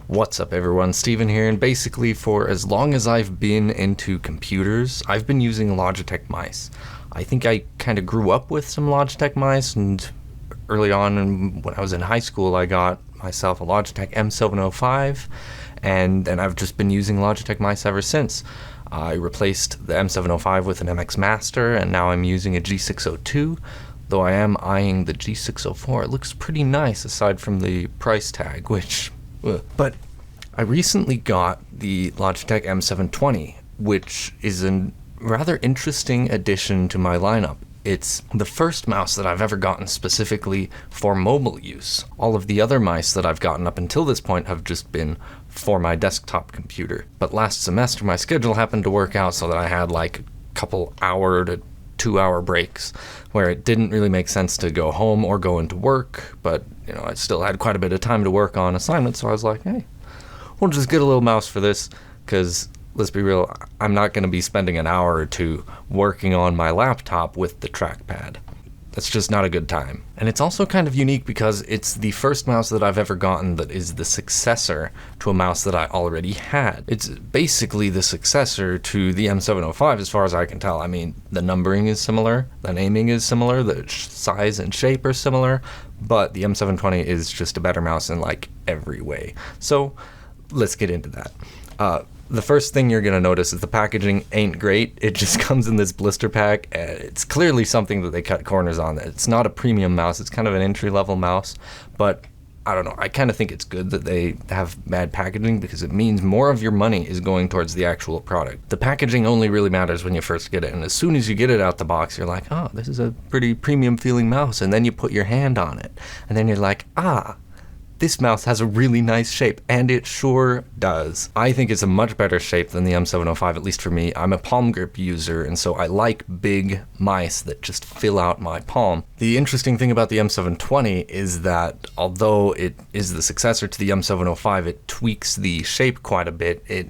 What's up everyone, Steven here, and basically for as long as I've been into computers, I've been using Logitech mice. I think I kind of grew up with some Logitech mice, and early on when I was in high school I got myself a Logitech M705, and then I've just been using Logitech mice ever since. I replaced the M705 with an MX Master, and now I'm using a G602, though I am eyeing the G604. It looks pretty nice aside from the price tag, which... But I recently got the Logitech M720, which is a rather interesting addition to my lineup. It's the first mouse that I've ever gotten specifically for mobile use. All of the other mice that I've gotten up until this point have just been for my desktop computer. But last semester my schedule happened to work out so that I had like a couple hour to 2 hour breaks where it didn't really make sense to go home or go into work, but I still had quite a bit of time to work on assignments, so I was like, hey, we'll just get a little mouse for this, because let's be real, I'm not going to be spending an hour or two working on my laptop with the trackpad. That's just not a good time. And it's also kind of unique because it's the first mouse that I've ever gotten that is the successor to a mouse that I already had. It's basically the successor to the M705 as far as I can tell. I mean, the numbering is similar, the naming is similar, the size and shape are similar, but the M720 is just a better mouse in like every way. So let's get into that. The first thing you're going to notice is the packaging ain't great. It just comes in this blister pack. It's clearly something that they cut corners on. It's not a premium mouse. It's kind of an entry-level mouse. But I don't know. I kind of think it's good that they have bad packaging because it means more of your money is going towards the actual product. The packaging only really matters when you first get it. And as soon as you get it out the box, you're like, oh, this is a pretty premium-feeling mouse. And then you put your hand on it. And then you're like, this mouse has a really nice shape, and it sure does. I think it's a much better shape than the M705, at least for me. I'm a palm grip user, and so I like big mice that just fill out my palm. The interesting thing about the M720 is that although it is the successor to the M705, it tweaks the shape quite a bit. It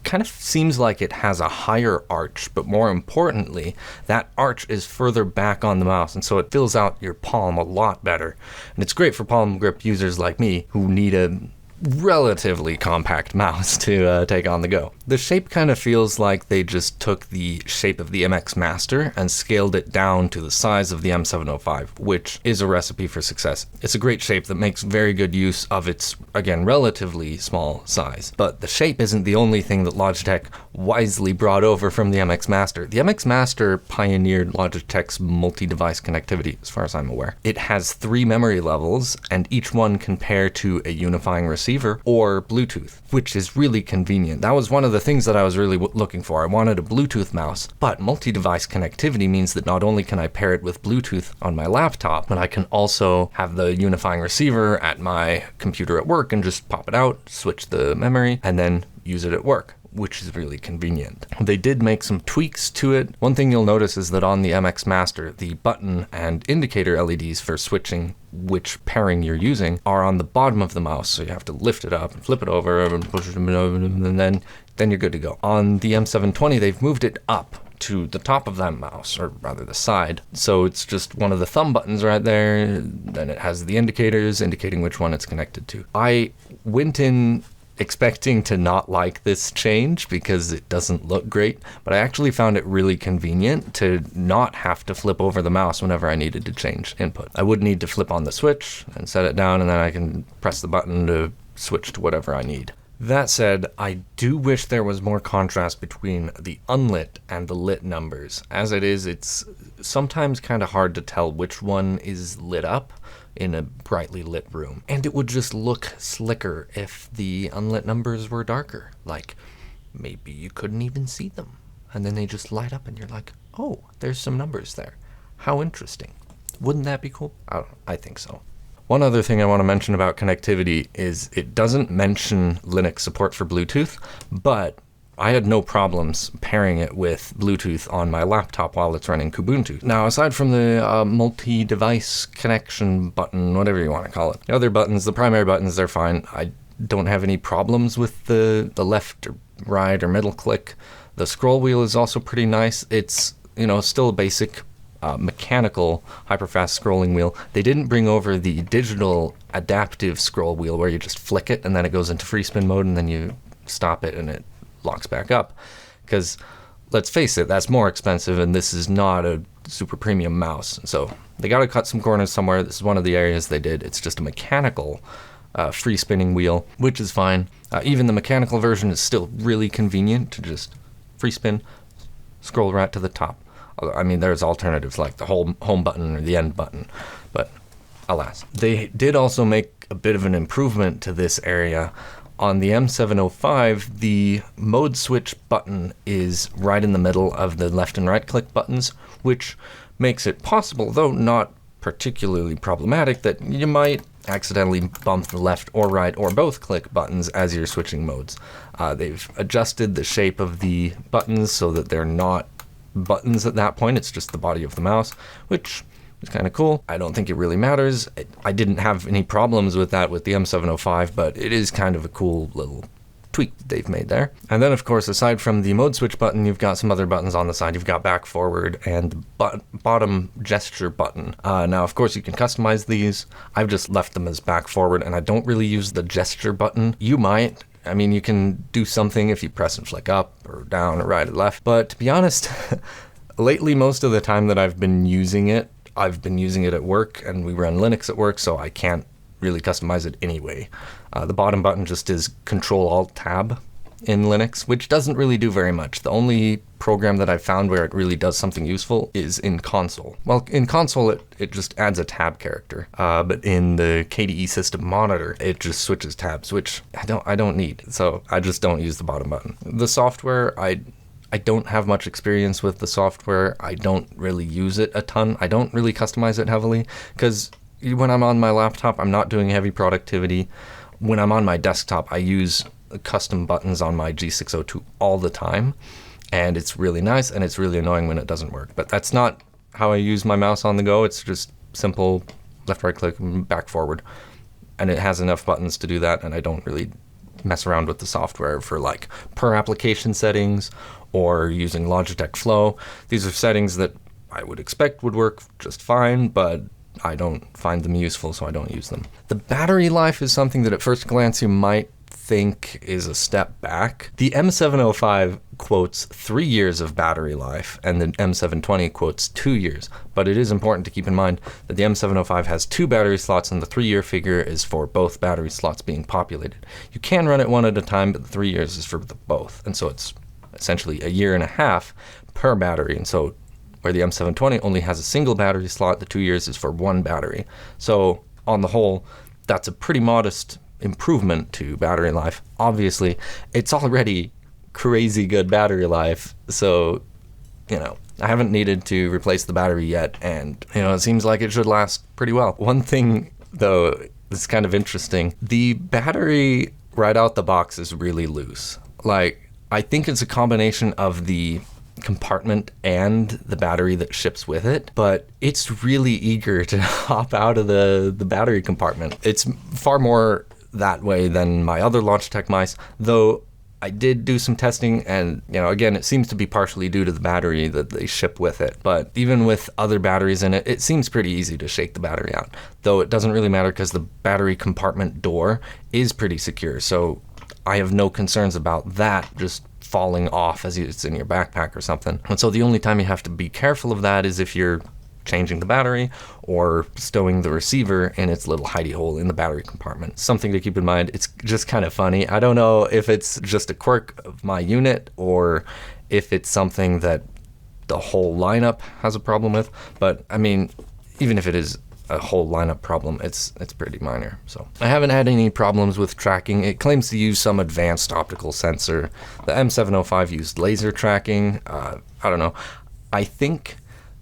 kind of seems like it has a higher arch, but more importantly, that arch is further back on the mouse, and so it fills out your palm a lot better. And it's great for palm grip users like me who need a relatively compact mouse to take on the go. The shape kind of feels like they just took the shape of the MX Master and scaled it down to the size of the M705, which is a recipe for success. It's a great shape that makes very good use of its, again, relatively small size. But the shape isn't the only thing that Logitech wisely brought over from the MX Master. The MX Master pioneered Logitech's multi-device connectivity, as far as I'm aware. It has 3 memory levels, and each one can pair to a unifying receiver or Bluetooth, which is really convenient. That was one of the things that I was really looking for. I wanted a Bluetooth mouse, but multi-device connectivity means that not only can I pair it with Bluetooth on my laptop, but I can also have the unifying receiver at my computer at work and just pop it out, switch the memory, and then use it at work, which is really convenient. They did make some tweaks to it. One thing you'll notice is that on the MX Master, the button and indicator LEDs for switching which pairing you're using are on the bottom of the mouse, so you have to lift it up and flip it over and push it over, and then you're good to go. On the M720, they've moved it up to the top of that mouse, or rather the side, so it's just one of the thumb buttons right there, then it has the indicators indicating which one it's connected to. I went in expecting to not like this change because it doesn't look great, but I actually found it really convenient to not have to flip over the mouse whenever I needed to change input. I would need to flip on the switch and set it down, and then I can press the button to switch to whatever I need. That said, I do wish there was more contrast between the unlit and the lit numbers. As it is, it's sometimes kind of hard to tell which one is lit up in a brightly lit room. And it would just look slicker if the unlit numbers were darker. Like, maybe you couldn't even see them. And then they just light up and you're like, oh, there's some numbers there. How interesting. Wouldn't that be cool? I think so. One other thing I want to mention about connectivity is it doesn't mention Linux support for Bluetooth, but I had no problems pairing it with Bluetooth on my laptop while it's running Kubuntu. Now, aside from the multi-device connection button, whatever you want to call it, the other buttons, the primary buttons, they're fine. I don't have any problems with the left or right or middle click. The scroll wheel is also pretty nice. It's, still a basic mechanical hyperfast scrolling wheel. They didn't bring over the digital adaptive scroll wheel where you just flick it and then it goes into free spin mode and then you stop it and it locks back up. Because let's face it, that's more expensive and this is not a super premium mouse. So they got to cut some corners somewhere. This is one of the areas they did. It's just a mechanical free spinning wheel, which is fine. Even the mechanical version is still really convenient to just free spin, scroll right to the top. I mean, there's alternatives like the home button or the end button, but alas. They did also make a bit of an improvement to this area. On the M705, the mode switch button is right in the middle of the left and right click buttons, which makes it possible, though not particularly problematic, that you might accidentally bump the left or right or both click buttons as you're switching modes. They've adjusted the shape of the buttons so that they're not buttons at that point. It's just the body of the mouse, which is kind of cool. I don't think it really matters. I didn't have any problems with that with the M705, but it is kind of a cool little tweak that they've made there. And then, of course, aside from the mode switch button, you've got some other buttons on the side. You've got back, forward, and the bottom gesture button. Now, of course, you can customize these. I've just left them as back, forward, and I don't really use the gesture button. You might. I mean, you can do something if you press and flick up or down or right or left. But to be honest, lately, most of the time that I've been using it at work, and we run Linux at work, so I can't really customize it anyway. The bottom button just is Control-Alt-Tab in Linux, which doesn't really do very much. The only program that I've found where it really does something useful is in console. Well, in console, it just adds a tab character, but in the KDE system monitor, it just switches tabs, which I don't need. So I just don't use the bottom button. The software, I don't have much experience with the software. I don't really use it a ton. I don't really customize it heavily because when I'm on my laptop, I'm not doing heavy productivity. When I'm on my desktop, I use custom buttons on my G602 all the time, and it's really nice and it's really annoying when it doesn't work. But that's not how I use my mouse on the go. It's just simple left, right click, back, forward, and it has enough buttons to do that, and I don't really mess around with the software for like per application settings or using Logitech Flow. These are settings that I would expect would work just fine, but I don't find them useful, so I don't use them. The battery life is something that at first glance you might think is a step back. The M705 quotes 3 years of battery life, and the M720 quotes 2 years. But it is important to keep in mind that the M705 has 2 battery slots, and the 3-year figure is for both battery slots being populated. You can run it one at a time, but the 3 years is for the both. And so it's essentially a year and a half per battery. And so where the M720 only has a single battery slot, the 2 years is for one battery. So on the whole, that's a pretty modest improvement to battery life. Obviously, it's already crazy good battery life, so, I haven't needed to replace the battery yet, and, it seems like it should last pretty well. One thing, though, that's kind of interesting, the battery right out the box is really loose. I think it's a combination of the compartment and the battery that ships with it, but it's really eager to hop out of the battery compartment. It's far more that way than my other Logitech mice, though I did do some testing, and again, it seems to be partially due to the battery that they ship with it. But even with other batteries in it, it seems pretty easy to shake the battery out, though it doesn't really matter because the battery compartment door is pretty secure, so I have no concerns about that just falling off as it's in your backpack or something. And so the only time you have to be careful of that is if you're changing the battery or stowing the receiver in its little hidey hole in the battery compartment. Something to keep in mind. It's just kind of funny. I don't know if it's just a quirk of my unit or if it's something that the whole lineup has a problem with, but I mean, even if it is a whole lineup problem, it's pretty minor. So I haven't had any problems with tracking. It claims to use some advanced optical sensor. The M705 used laser tracking. I don't know. I think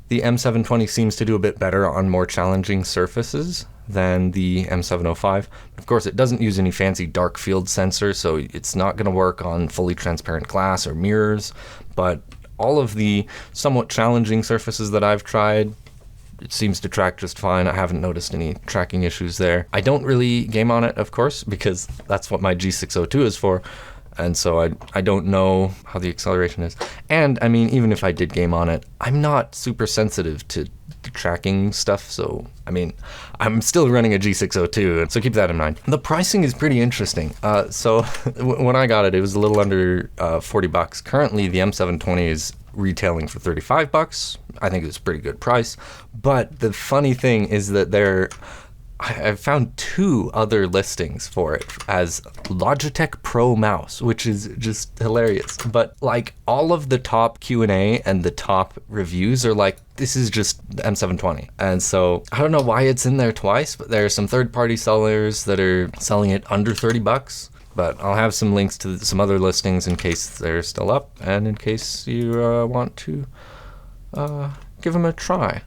the M720 seems to do a bit better on more challenging surfaces than the M705. Of course, it doesn't use any fancy dark field sensor, so it's not going to work on fully transparent glass or mirrors, but all of the somewhat challenging surfaces that I've tried, it seems to track just fine. I haven't noticed any tracking issues there. I don't really game on it, of course, because that's what my G602 is for. And so I don't know how the acceleration is. And I mean, even if I did game on it, I'm not super sensitive to tracking stuff. So, I mean, I'm still running a G602, so keep that in mind. The pricing is pretty interesting. So when I got it, it was a little under $40. Currently, the M720 is retailing for $35. I think it's a pretty good price. But the funny thing is that I've found 2 other listings for it as Logitech Pro mouse, which is just hilarious. But like all of the top Q&A and the top reviews are like, this is just the M720. And so I don't know why it's in there twice, but there are some third-party sellers that are selling it under $30. But I'll have some links to some other listings in case they're still up and in case you want to give them a try.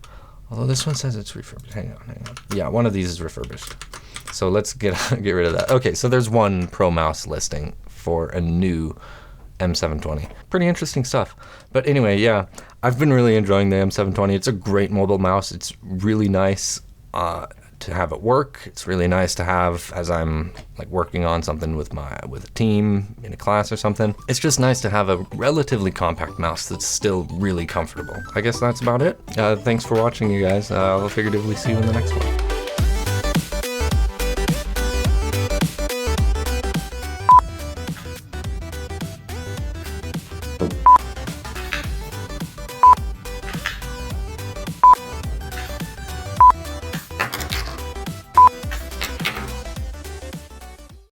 Although this one says it's refurbished. Hang on. Yeah, one of these is refurbished. So let's get rid of that. Okay, so there's one Pro mouse listing for a new M720. Pretty interesting stuff. But anyway, yeah, I've been really enjoying the M720. It's a great mobile mouse. It's really nice to have at work. It's really nice to have as I'm like working on something with a team in a class or something. It's just nice to have a relatively compact mouse that's still really comfortable. I guess that's about it. Thanks for watching, you guys. I'll figuratively see you in the next one.